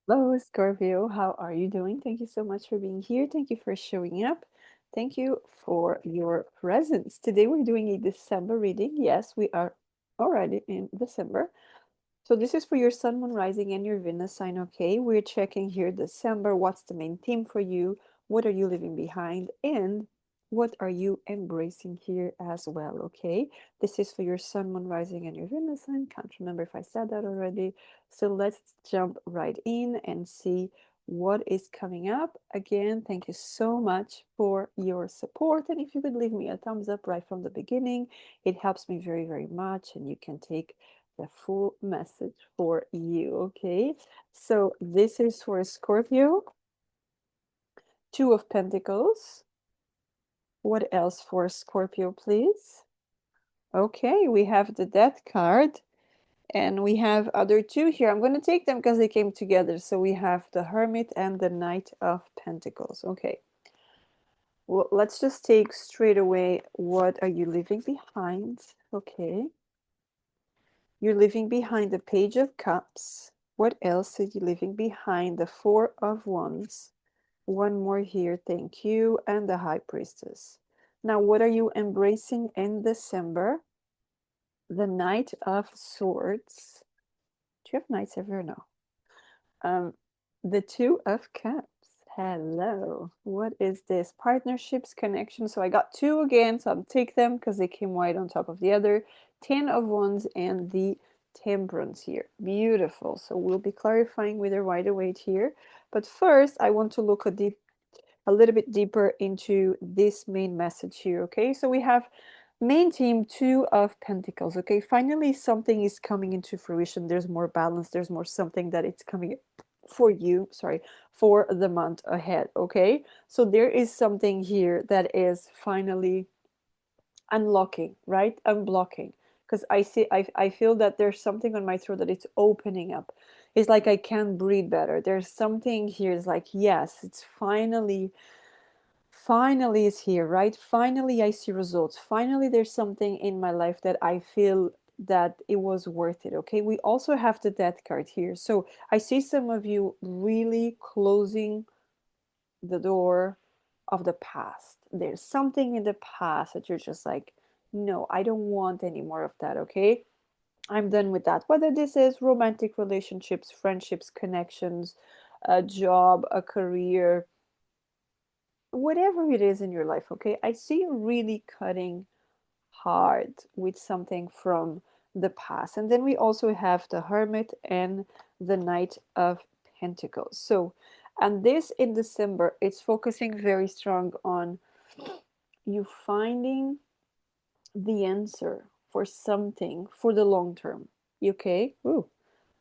Hello, Scorpio. How are you doing? Thank you so much for being here. Thank you for showing up. Thank you for your presence. Today we're doing a December reading. Yes, we are already in December. So this is for your Sun, Moon, Rising, and your Venus sign. Okay, we're checking here December. What's the main theme for you? What are you leaving behind? And what are you embracing here as well? Okay, this is for your Sun, Moon, Rising, and your Venus sign. Can't remember if I said that already. So let's jump right in and see what is coming up. Again, thank you so much for your support. And if you could leave me a thumbs up right from the beginning, it helps me very, very much. And you can take the full message for you. Okay, so this is for Scorpio, Two of Pentacles. What else for Scorpio, please? Okay, we have the Death card, and we have other two here. I'm going to take them because they came together. So we have the Hermit and the Knight of Pentacles. Okay, well, let's just take straight away, what are you leaving behind? Okay, you're leaving behind the Page of Cups. What else are you leaving behind? The Four of Wands. One more here, thank you. And the High Priestess. Now, what are you embracing in December? The Knight of Swords. Do you have knights ever? No. Um, the Two of Cups. Hello. What is this? Partnerships, connection. So I got two again, so I'll take them because they came right on top of the other. 10 of Wands and the Temperance here. Beautiful. So we'll be clarifying with the Rider-Waite here. But first, I want to look a little bit deeper into this main message here. Okay, so we have main theme, Two of Pentacles. Okay, finally something is coming into fruition. There's more balance. There's more something that it's coming for you, sorry, for the month ahead. Okay, so there is something here that is finally unlocking, right? Unblocking. Because I feel that there's something on my throat that it's opening up. It's like I can breathe better. There's something here. It's like, yes, it's finally is here, right? Finally I see results. Finally there's something in my life that I feel that it was worth it. Okay, we also have the Death card here. So I see some of you really closing the door of the past. There's something in the past that you're just like, no, I don't want any more of that. Okay, I'm done with that. Whether this is romantic relationships, friendships, connections, a job, a career, whatever it is in your life. Okay, I see you really cutting hard with something from the past. And then we also have the Hermit and the Knight of Pentacles. So, and this in December, it's focusing very strong on you finding the answer for something for the long term. Okay? Ooh,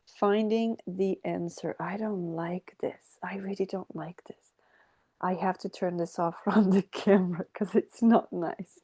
finding the answer. I don't like this. I really don't like this. I have to turn this off from the camera because it's not nice.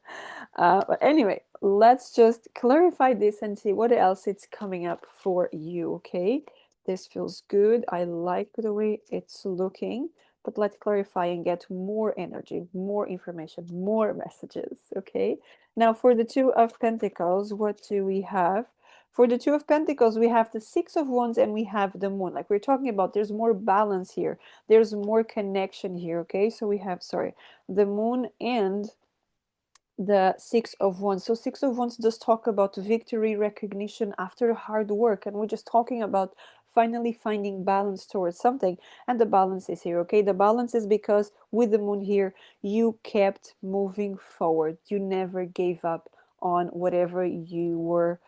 But anyway, let's just clarify this and see what else it's coming up for you, okay? This feels good. I like the way it's looking, but let's clarify and get more energy, more information, more messages, okay? Now, for the Two of Pentacles, what do we have? For the Two of Pentacles, we have the Six of Wands and we have the Moon. Like we're talking about, there's more balance here. There's more connection here, okay? So we have, sorry, the Moon and the Six of Wands. So Six of Wands does talk about victory, recognition after hard work, and we're just talking about finally finding balance towards something. And the balance is here, okay? The balance is because with the Moon here, you kept moving forward. You never gave up on whatever you were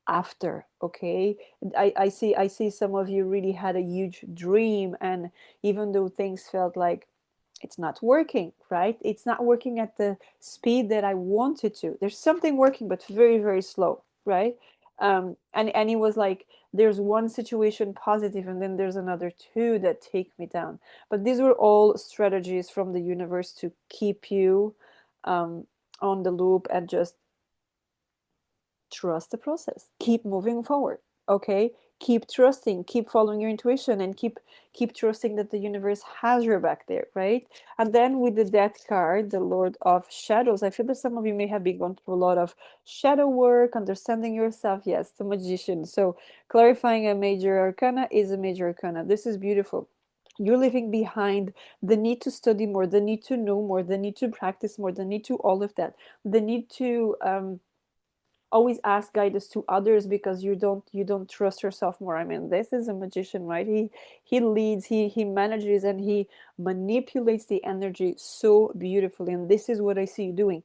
after. Okay, I see some of you really had a huge dream, and even though things felt like it's not working, right? It's not working at the speed that I wanted to. There's something working, but very, very slow, right? And it was like there's one situation positive, and then there's another two that take me down. But these were all strategies from the universe to keep you um, on the loop and just trust the process. Keep moving forward. Okay? keep trusting, keep following your intuition, and keep trusting that the universe has your back there, right? And then with the Death card, the Lord of Shadows, I feel that some of you may have been going through a lot of shadow work, understanding yourself. Yes, the Magician. So clarifying a major arcana is a major arcana. This is beautiful. You're leaving behind the need to study more, the need to know more, the need to practice more, the need to all of that, the need to always ask guidance to others because you don't trust yourself more. I mean, this is a magician, right? He leads, he manages, and he manipulates the energy so beautifully. And this is what I see you doing.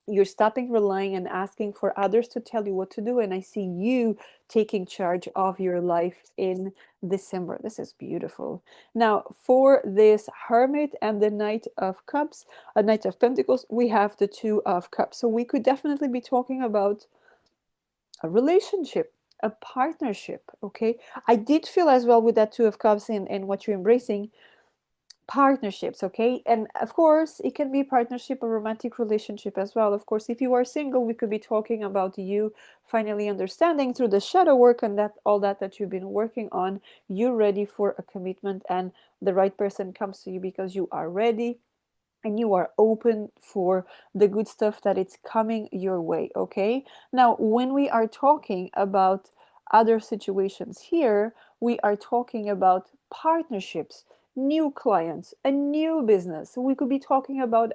You're stopping relying and asking for others to tell you what to do, and I see you taking charge of your life in December. This is beautiful. Now, for this Hermit and the Knight of Cups, a Knight of Pentacles, we have the Two of Cups. So we could definitely be talking about a relationship, a partnership. Okay, I did feel as well with that Two of Cups and what you're embracing, partnerships. Okay, and of course it can be partnership or romantic relationship as well. Of course, if you are single, we could be talking about you finally understanding through the shadow work and that all that you've been working on, you're ready for a commitment, and the right person comes to you because you are ready and you are open for the good stuff that it's coming your way. Okay, now when we are talking about other situations here, we are talking about partnerships, new clients, a new business. So we could be talking about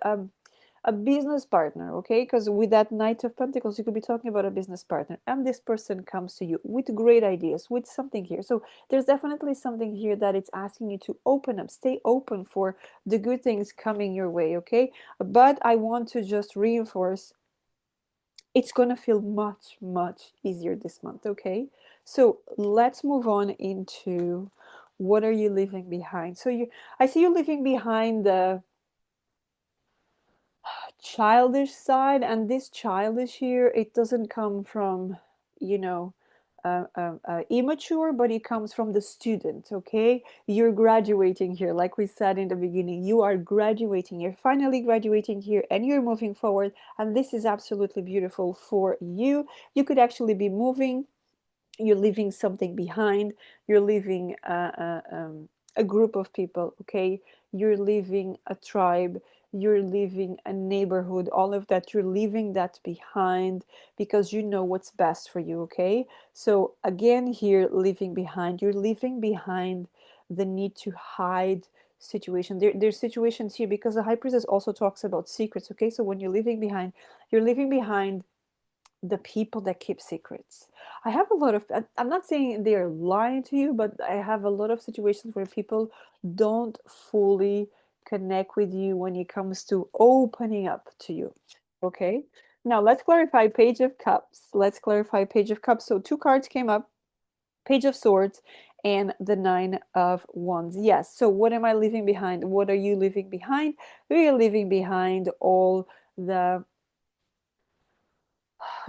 a business partner, okay? Because with that Knight of Pentacles, you could be talking about a business partner, and this person comes to you with great ideas, with something here. So there's definitely something here that it's asking you to open up, stay open for the good things coming your way, okay? But I want to just reinforce, it's going to feel much, much easier this month, okay? So let's move on into what are you leaving behind? So I see you leaving behind the childish side, and this childish here, it doesn't come from, you know, immature, but it comes from the student. Okay, you're graduating here, like we said in the beginning. You are graduating, you're finally graduating here, and you're moving forward, and this is absolutely beautiful for you. You could actually be moving, you're leaving something behind, you're leaving a group of people, okay, you're leaving a tribe, you're leaving a neighborhood, all of that, you're leaving that behind because you know what's best for you. Okay, so again here, leaving behind, you're leaving behind the need to hide situation. There's situations here because the High Priestess also talks about secrets. Okay, so when you're leaving behind, you're leaving behind the people that keep secrets. I have a lot of, I'm not saying they're lying to you, but I have a lot of situations where people don't fully connect with you when it comes to opening up to you. Okay. Now let's clarify Page of Cups. Let's clarify Page of Cups. So two cards came up, Page of Swords and the Nine of Wands. Yes. So what am I leaving behind? What are you leaving behind? We are leaving behind all the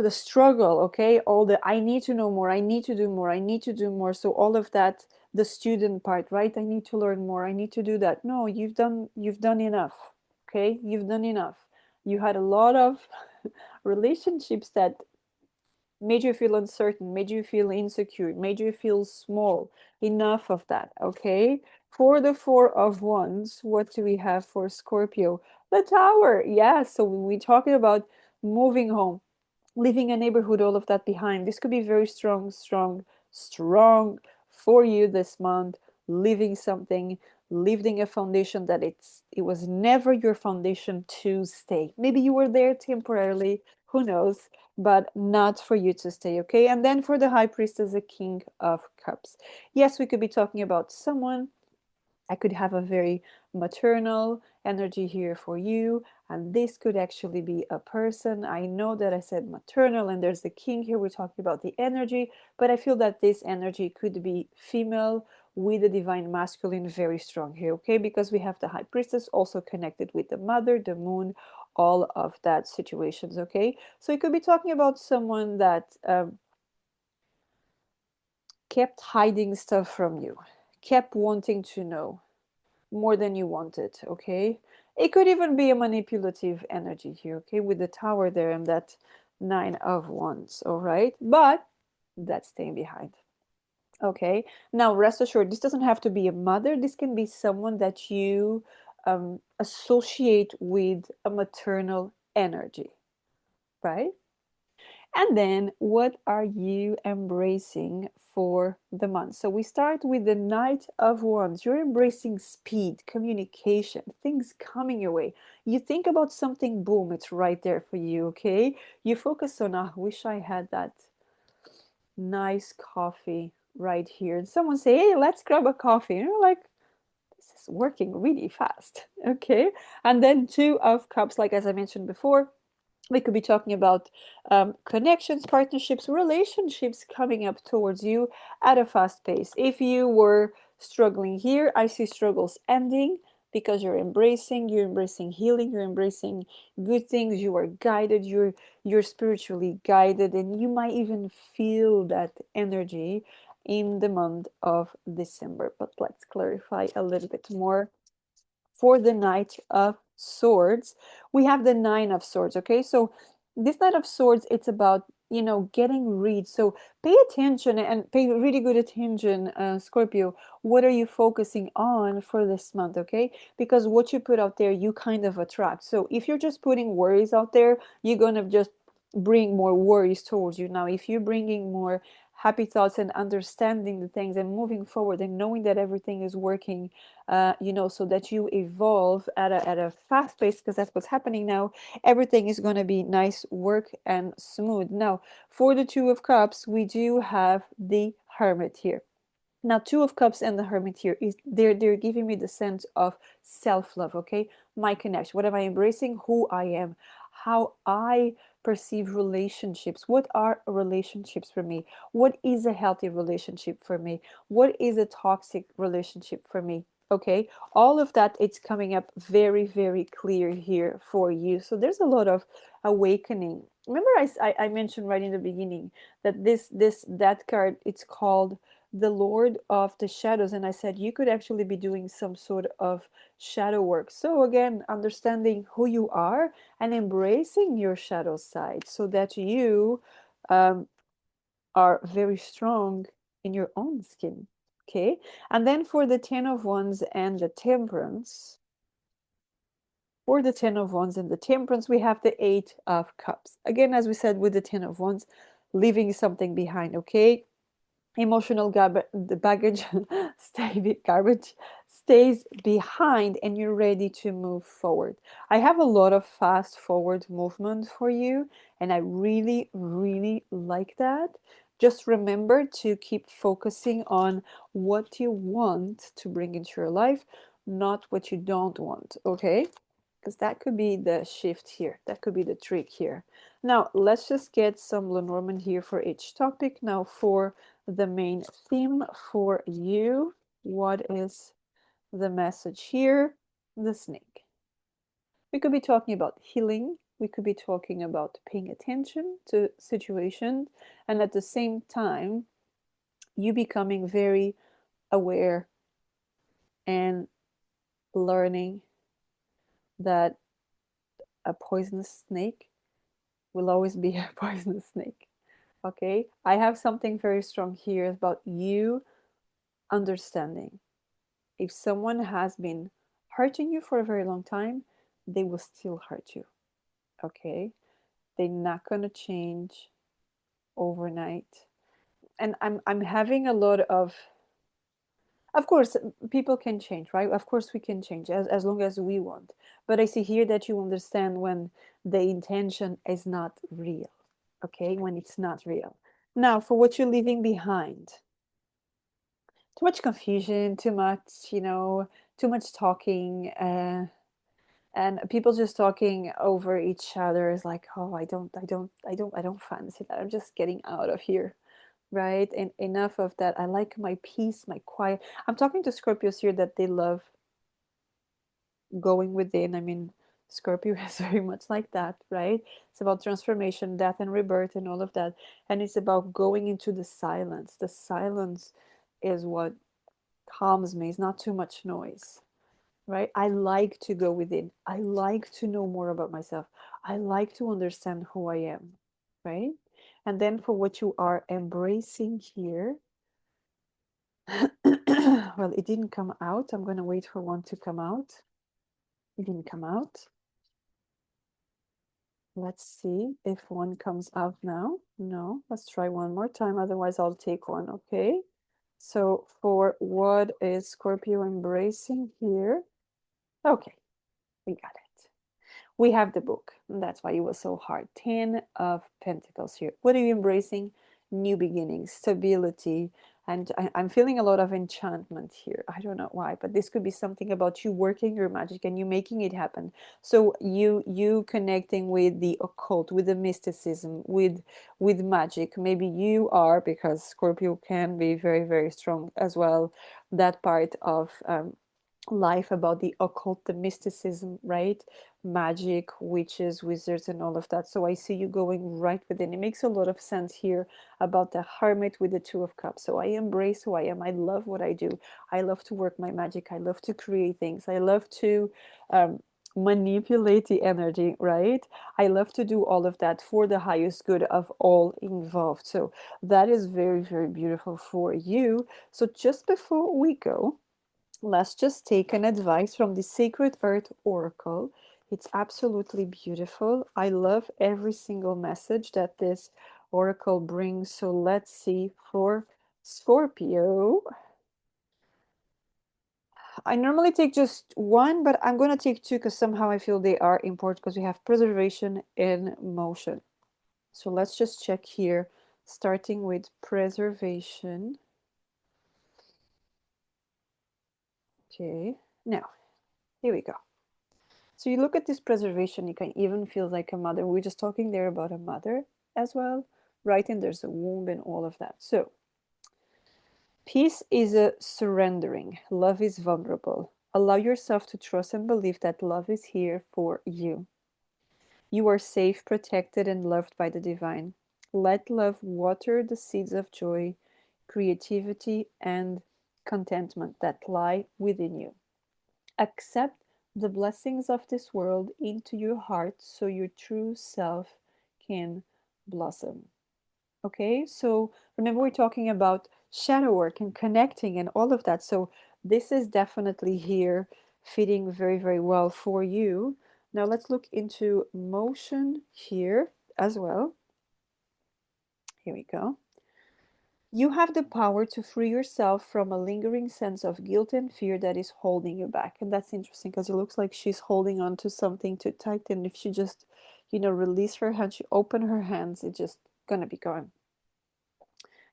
struggle, okay, all the I need to know more, I need to do more, I need to do more. So all of that, the student part, right? I need to learn more, I need to do that. No, you've done enough. Okay, you've done enough. You had a lot of relationships that made you feel uncertain, made you feel insecure, made you feel small. Enough of that. Okay, for the Four of Wands, what do we have for Scorpio? The Tower. Yeah, so when we're talking about moving home, leaving a neighborhood, all of that behind. This could be very strong, strong, strong for you this month. Leaving something, leaving a foundation that it was never your foundation to stay. Maybe you were there temporarily, who knows, but not for you to stay. Okay, and then for the High Priestess, the King of Cups. Yes, we could be talking about someone. I could have a very maternal energy here for you, and this could actually be a person. I know that I said maternal, and there's the king here. We're talking about the energy, but I feel that this energy could be female with the divine masculine very strong here, okay? Because we have the High Priestess also connected with the mother, the moon, all of that situations, okay? So you could be talking about someone that kept hiding stuff from you, kept wanting to know more than you wanted. Okay, it could even be a manipulative energy here, okay, with the Tower there and that Nine of Wands. All right, but that's staying behind. Okay. Now, rest assured, this doesn't have to be a mother. This can be someone that you associate with a maternal energy, right? And then, what are you embracing for the month? So, we start with the Knight of Wands. You're embracing speed, communication, things coming your way. You think about something, boom, it's right there for you, okay? You focus on, I wish I had that nice coffee right here. And someone say, hey, let's grab a coffee. And you're like, this is working really fast, okay? And then Two of Cups, like as I mentioned before, we could be talking about connections, partnerships, relationships coming up towards you at a fast pace. If you were struggling here, I see struggles ending because you're embracing healing, you're embracing good things, you are guided, you're spiritually guided, and you might even feel that energy in the month of December. But let's clarify a little bit more for the Knight of Swords. We have the Nine of Swords, okay? So this Knight of Swords, it's about, getting rid. So pay attention and pay really good attention, Scorpio. What are you focusing on for this month, okay? Because what you put out there, you kind of attract. So if you're just putting worries out there, you're going to just bring more worries towards you. Now, if you're bringing more happy thoughts and understanding the things and moving forward and knowing that everything is working, so that you evolve at a fast pace, because that's what's happening now. Everything is going to be nice work and smooth. Now, for the Two of Cups, we do have the Hermit here. Now, Two of Cups and the Hermit here is they're giving me the sense of self-love, okay? My connection. What am I embracing? Who I am, how I perceive relationships. What are relationships for me? What is a healthy relationship for me? What is a toxic relationship for me? Okay, all of that, it's coming up very, very clear here for you. So there's a lot of awakening. Remember, I mentioned right in the beginning that that card, it's called the Lord of the Shadows. And I said you could actually be doing some sort of shadow work. So, again, understanding who you are and embracing your shadow side so that you um, are very strong in your own skin. Okay. And then for the Ten of Wands and the Temperance, for the Ten of Wands and the Temperance, we have the Eight of Cups. Again, as we said with the Ten of Wands, leaving something behind, okay? Emotional the baggage garbage stays behind and you're ready to move forward. I have a lot of fast forward movement for you, and I really, really like that. Just remember to keep focusing on what you want to bring into your life, not what you don't want, okay? Because that could be the shift here, that could be the trick here. Now let's just get some Lenormand here for each topic. Now for the main theme for you, what is the message here? The snake. We could be talking about healing, we could be talking about paying attention to situations, and at the same time you becoming very aware and learning that a poisonous snake will always be a poisonous snake. Okay, I have something very strong here about you understanding. If someone has been hurting you for a very long time, they will still hurt you. Okay, they're not gonna change overnight. And I'm having a lot of course, people can change, right? Of course, we can change as long as we want. But I see here that you understand when the intention is not real, okay? When it's not real. Now, for what you're leaving behind, too much confusion, too much, too much talking, and people just talking over each other is like, oh, I don't fancy that. I'm just getting out of here, right? And enough of that. I like my peace, my quiet. I'm talking to Scorpios here that they love going within. I mean, Scorpio is very much like that, right? It's about transformation, death, and rebirth, and all of that. And it's about going into the silence. The silence is what calms me. It's not too much noise, right? I like to go within. I like to know more about myself. I like to understand who I am, right? And then for what you are embracing here, Well, it didn't come out. I'm going to wait for one to come out. It didn't come out. Let's see if one comes out now. No, let's try one more time. Otherwise, I'll take one. Okay. So for what is Scorpio embracing here? Okay, we got it. We have the book. And that's why it was so hard. 10 of Pentacles here. What are you embracing? New beginnings, stability, and I'm feeling a lot of enchantment here. I don't know why, but this could be something about you working your magic and you making it happen. So you connecting with the occult, with the mysticism, with magic. Maybe you are, because Scorpio can be very, very strong as well, that part of life about the occult, the mysticism, right? Magic, witches, wizards, and all of that. So I see you going right within. It makes a lot of sense here about the hermit with the Two of Cups. So I embrace who I am. I love what I do. I love to work my magic. I love to create things. I love to manipulate the energy, right? I love to do all of that for the highest good of all involved. So that is very, very beautiful for you. So just before we go, let's just take an advice from the Sacred Earth Oracle. It's absolutely beautiful. I love every single message that this oracle brings. So let's see for Scorpio. I normally take just one, but I'm going to take two because somehow I feel they are important because we have preservation and motion. So let's just check here, starting with preservation. Okay, now here we go. So you look at this preservation, you can even feel like a mother. We're just talking there about a mother as well, right? And there's a womb and all of that. So peace is a surrendering. Love is vulnerable. Allow yourself to trust and believe that love is here for you. You are safe, protected, and loved by the divine. Let love water the seeds of joy, creativity, and contentment that lie within you. Accept the blessings of this world into your heart so your true self can blossom. Okay, so remember, we're talking about shadow work and connecting and all of that. So this is definitely here fitting very, very well for you. Now let's look into motion here as well. Here we go. You have the power to free yourself from a lingering sense of guilt and fear that is holding you back. And that's interesting because it looks like she's holding on to something too tight. And if she just, release her hand, she open her hands, it's just gonna be gone.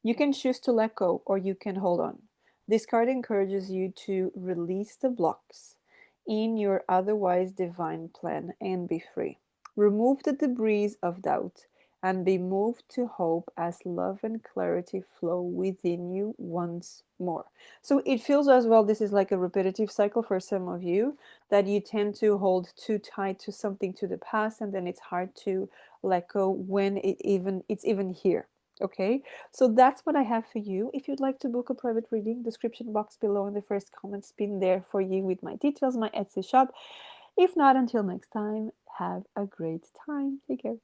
You can choose to let go or you can hold on. This card encourages you to release the blocks in your otherwise divine plan and be free. Remove the debris of doubt and be moved to hope as love and clarity flow within you once more. So it feels as well, this is like a repetitive cycle for some of you, that you tend to hold too tight to something to the past, and then it's hard to let go when it's even here. Okay, so that's what I have for you. If you'd like to book a private reading, description box below in the first comments been there for you with my details, my Etsy shop. If not, until next time, have a great time. Take care.